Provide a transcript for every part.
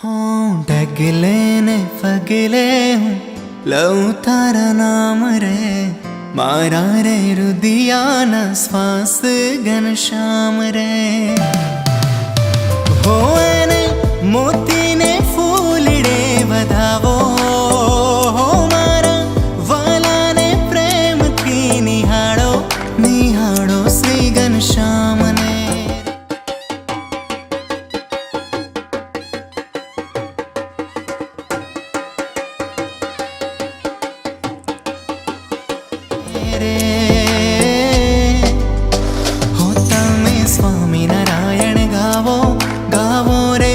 हूँ डगले ने फगले हूँ लऊ तारा नाम रे मारा रे रुदिया न श्वास घनश्याम रे हो ने मोती ने फूलड़े बधावो हो मारा वाला ने प्रेम की निहाड़ो निहाड़ो श्री घनश्याम ने स्वामी नारायण गावो गावो रे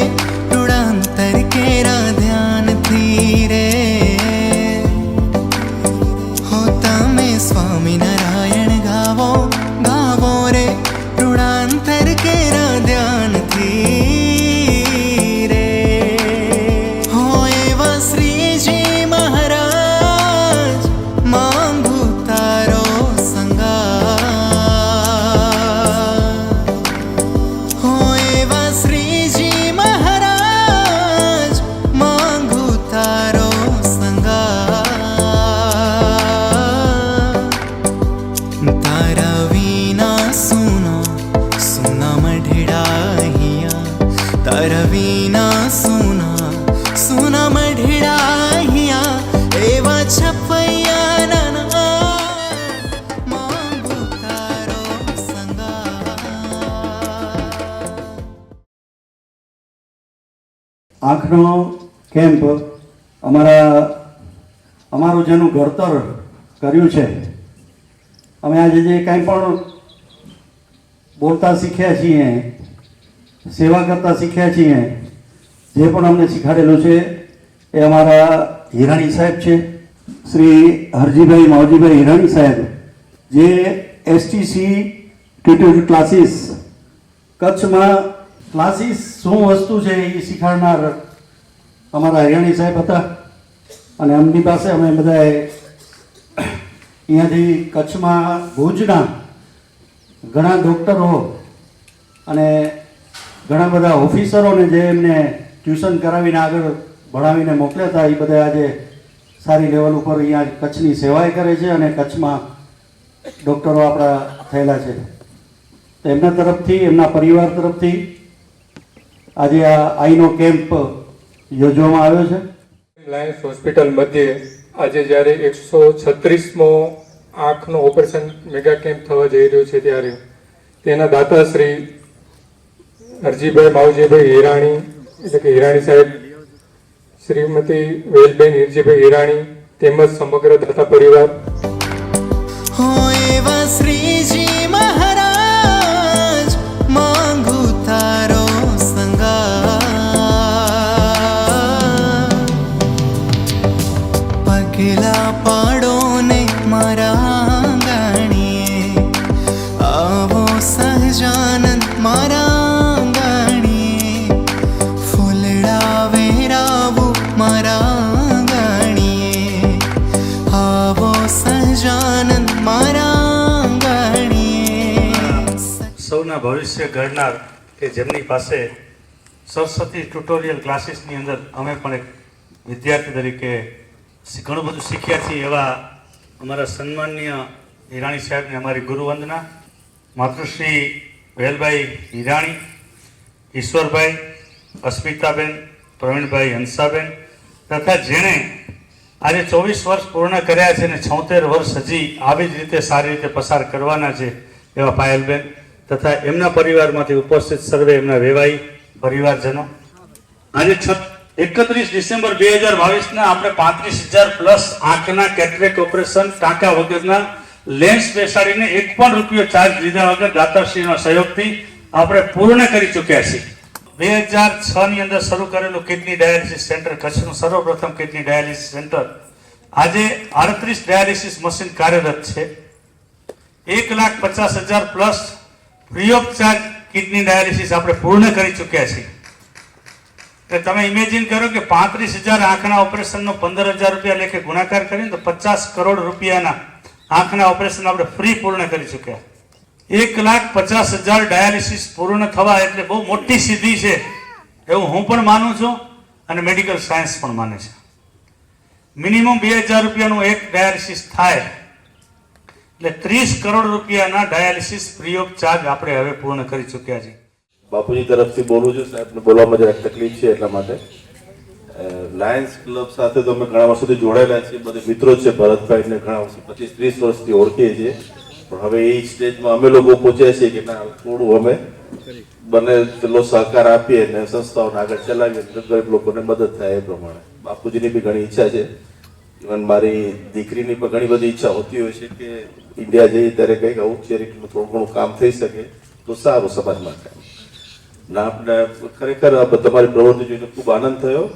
रुड़ांतर केरा ध्यान थी रे होता में स्वामी नारायण गावो गावो रे रुड़ांतर केरा ध्यान थी रे हो एवा श्री जी महाराज मांगू तारो संगा रवीना सुना सुना मढ़िड़ा हिया एवा छपैया नना मांगू तारो संगा। आँखनो केम्प अमारू जेनु घड़तर कर्यु छे अमे आज जे कांई पण बोलता शीख्या छीए सेवा करता शीख्या छीए जे पण अमने शीखाडेलुं छे ए अमारा हिराणी साहेब छे श्री हरजीभाई मावजीभाई हिराणी साहेब जे एसटीसी ट्यूटर क्लासीस कच्छ में क्लासीस शुं वस्तु छे ए शीखाडनार अमारा हिराणी साहेब हता अने अमनी पासे अमे बधाए अहींयाथी कच्छ में भुजना घणा डॉक्टरो अने घणा बधा ऑफिसरों ने जे एमने ट्यूशन करावीने आगळ भणावीने मोकल्या था ए बधा आज सारी लेवल पर अहींया कच्छनी सेवाए करे छे अने कच्छमां डॉक्टरो आपणा थयेला छे तो एमना तरफथी एमना परिवार तरफथी आज आ आईनो केम्प योजवामां आव्यो छे। रिलायंस हॉस्पिटल मध्य आज ज्यारे 136मो आँखनो ऑपरेशन मेगा केम्प थवा जई रह्यो छे त्यारे तेना दाता श्री हरजीभाई मावजीभाई हिराणी એટલે કે हिराणी साहेब श्रीमती वेलबेन हिरजीभाई हिराणी તેમજ સમગ્ર દાતા પરિવાર हो एवा श्री जी महाराज मांगू तारो संगा पगला पाड़ो ने मारा गाणीए आवो सहजानंद मारा સૌના ભવિષ્ય ઘડનાર કે જેમની પાસે સરસ્વતી ટ્યુટોરિયલ ક્લાસીસની અંદર અમે પણ એક વિદ્યાર્થી તરીકે ઘણું બધું શીખ્યા છીએ એવા અમારા સન્માનનીય હિરાણી સાહેબને અમારી ગુરુવંદના માતૃશ્રી વેલભાઈ હિરાણી ઈશ્વરભાઈ અસ્મિતાબેન પ્રવીણભાઈ હંસાબેન તથા જેણે આજે 24 વર્ષ પૂર્ણ કર્યા છે અને 76 વર્ષ હજી આવી જ રીતે સારી રીતે પસાર કરવાના છે એવા પાયલબેન तथा एमना परिवार में उपस्थित सर्वे एमना वेवाई परिवारजनों आज 31 डिसेम्बर 2022 ना आपणे 35,000 प्लस आंखना कैटरेक्ट ऑपरेशन टाका वगरना लेंस बेसाडीने एक पण रूपियो चार्ज लीधा वगर दाताश्रीनो सहयोगथी आपणे पूर्ण करी चूक्या छीए। 2006 ની અંદર શરૂ કરેલું કિડની ડાયાલિસિસ સેન્ટર કચ્છનું સર્વપ્રથમ કિડની ડાયાલિસિસ સેન્ટર આજે 38 ડાયાલિસિસ મશીન કાર્યરત છે। 1,50,000 plus free of charge kidney dialysis आपणे पूर्ण करी चूक्या छे। तो तमे इमेजिन करो कि 35,000 आँखना ऑपरेशन नो 15,000 रुपया लेखे गुणाकार करीने तो 50 करोड़ रुपयाना आँखना ऑपरेशन आपणे फ्री पूर्ण करी चूक्या। 1,50,000 डायालिसिस पूर्ण थवा एटले बहु मोटी सिद्धि छे एवुं हुं पण मानु छुं અને મેડિકલ સાયન્સ પણ માને છે. મિનિમમ 2000 રૂપિયાનું એક ડાયાલિસિસ થાય એટલે 30 કરોડ રૂપિયાના ડાયાલિસિસ ફ્રી ઓફ ચાર્જ આપણે હવે પૂર્ણ કરી ચૂક્યા છીએ. બાપુજી તરફથી બોલું છું, સાહેબને બોલવામાં જરાક તકલીફ છે એટલા માટે. લાયન્સ ક્લબ સાથે તો અમે ઘણા વર્ષોથી જોડાયેલા છીએ, બધા મિત્રો છે. ભરતભાઈને ઘણા વર્ષો 25-30 વર્ષથી ઓળખીએ છીએ, પણ હવે એ સ્ટેજમાં અમે લોકો પહોંચ્યા છીએ કે ના, થોડું અમે બને તેટલો સહકાર આપીએ અને સંસ્થાઓને આગળ ચલાવીએ, ગરીબ લોકોને મદદ થાય એ પ્રમાણે. બાપુજીની બી ઘણી ઈચ્છા છે. ઇવન મારી દીકરીની પણ ઘણી બધી ઈચ્છા હોતી હોય છે કે ઇન્ડિયા જઈએ ત્યારે કંઈક આવું ચેરિટીનું થોડું ઘણું કામ થઈ શકે તો સારું સમાજ માટે. ના, આપણે ખરેખર તમારી પ્રવૃત્તિ જોઈને ખૂબ આનંદ થયો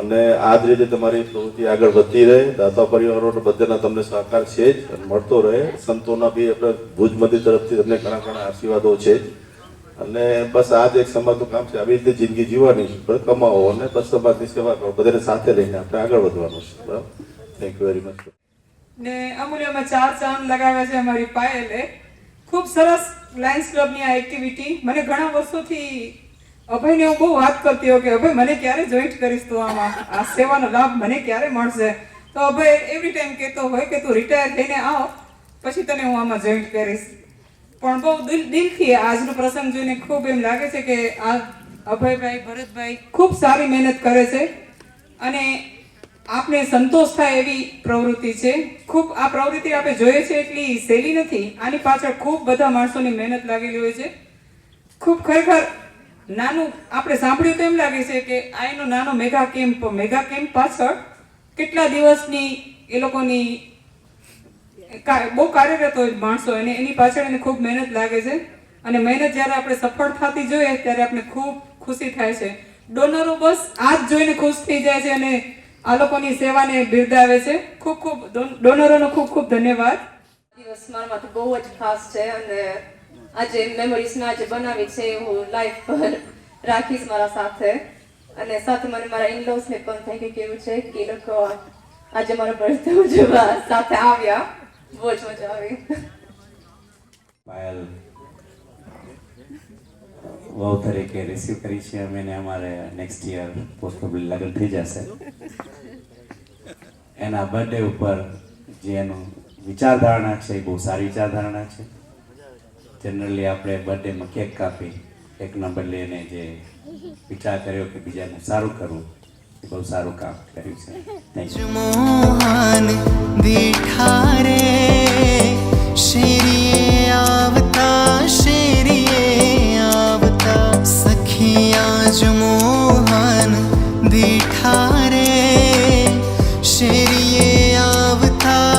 અને આ જ રીતે તમારી પ્રવૃત્તિ આગળ વધતી રહે. દાતા પરિવારોને બધાના તમને સહકાર છે જ અને મળતો રહે. સંતોના બી આપણે ભુજ મંદિર તરફથી તમને ઘણા ઘણા આશીર્વાદો છે જ. અને બસ આ જ એક સમાજનું કામ છે. આવી રીતે જિંદગી જીવવાની છે, કમાવો અને બસ સમાજની સેવા કરો, બધાને સાથે લઈને આપણે આગળ વધવાનું છે. બરાબર, થેન્ક યુ વેરી મચ. ને અમૂલ્યમાં 4 ચાંદ લગાવ્યા છે અમારી પાયલે. ખૂબ સરસ લાયન્સ ક્લબની આ એક્ટિવિટી. મને ઘણા વર્ષોથી અભયને હું બહુ વાત કરતી હોઉં કે અભય મને ક્યારે જોઈન્ટ કરીશ, તો આમાં આ સેવાનો લાભ મને ક્યારે મળશે. તો અભય એવરી ટાઈમ કહેતો હોય કે તું રિટાયર થઈને આવ પછી તને હું આમાં જોઈન્ટ કરીશ. પણ બહુ દિલથી આજનો પ્રસંગ જોઈને ખૂબ એમ લાગે છે કે આ અભયભાઈ, ભરતભાઈ ખૂબ સારી મહેનત કરે છે અને આપને સંતોષ થાય એવી પ્રવૃત્તિ છે. ખૂબ આ પ્રવૃત્તિ આપણે જોઈએ છે એટલી સહેલી નથી. આની પાછળ ખૂબ બધા માણસોની મહેનત લાગેલી હોય છે. ખૂબ ખરેખર નાનું આપણે સાંભળ્યું તો એમ લાગે છે કે આ એનો નાનો મેગા કેમ્પ પાછળ કેટલા દિવસની એ લોકોની બહુ કાર્યરત હોય માણસો, અને એની પાછળ એને ખૂબ મહેનત લાગે છે. અને મહેનત જ્યારે આપણે સફળ થતી જોઈએ ત્યારે આપણે ખૂબ ખુશી થાય છે. ડોનરો બસ આ જ જોઈને ખુશ થઈ જાય છે અને આ લોકોની સેવાને બિરદાવે છે. ખૂબ ખૂબ ડોનરોનો ખૂબ ખૂબ ધન્યવાદ. દિવસ મારા માટે બહુ જ ખાસ છે અને આજે મેમરીઝ આજે બનાવી છે હું લાઈફ પર રાખીશ મારા સાથે. અને સાથે મને મારા ઇનલોઝને પણ થેન્ક યુ કેવું છે કે એ લોકો આજે મારો બર્થડે ઉજવવા સાથે આવ્યા. બહુ જ મજા આવી. પાયલ વહુ તરીકે રિસીવ કરી છે અમે ને અમારે નેક્સ્ટ યર પોસ્ટલી લગ્ન થઈ જશે. એના બર્થડે ઉપર જે એનું વિચારધારણા છે એ બહુ સારી વિચારધારણા છે. જનરલી આપણે બર્થડેમાં કેક કાપી એકના બદલે એને જે વિચાર કર્યો કે બીજાનું સારું કરવું એ બહુ સારું કામ કર્યું છે. Thank you. મોહન દીઠા રે શેરીએ આવતા સખિયા જ મોહન દીઠા રે શેરીએ આવતા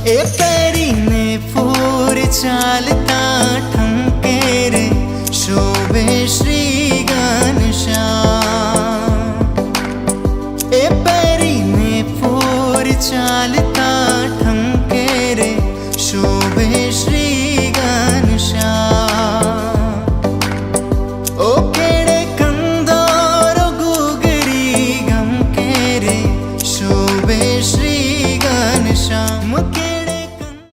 એ પહેરીને ફોર ચાલતા ઠમકે રે શોભે શ્રી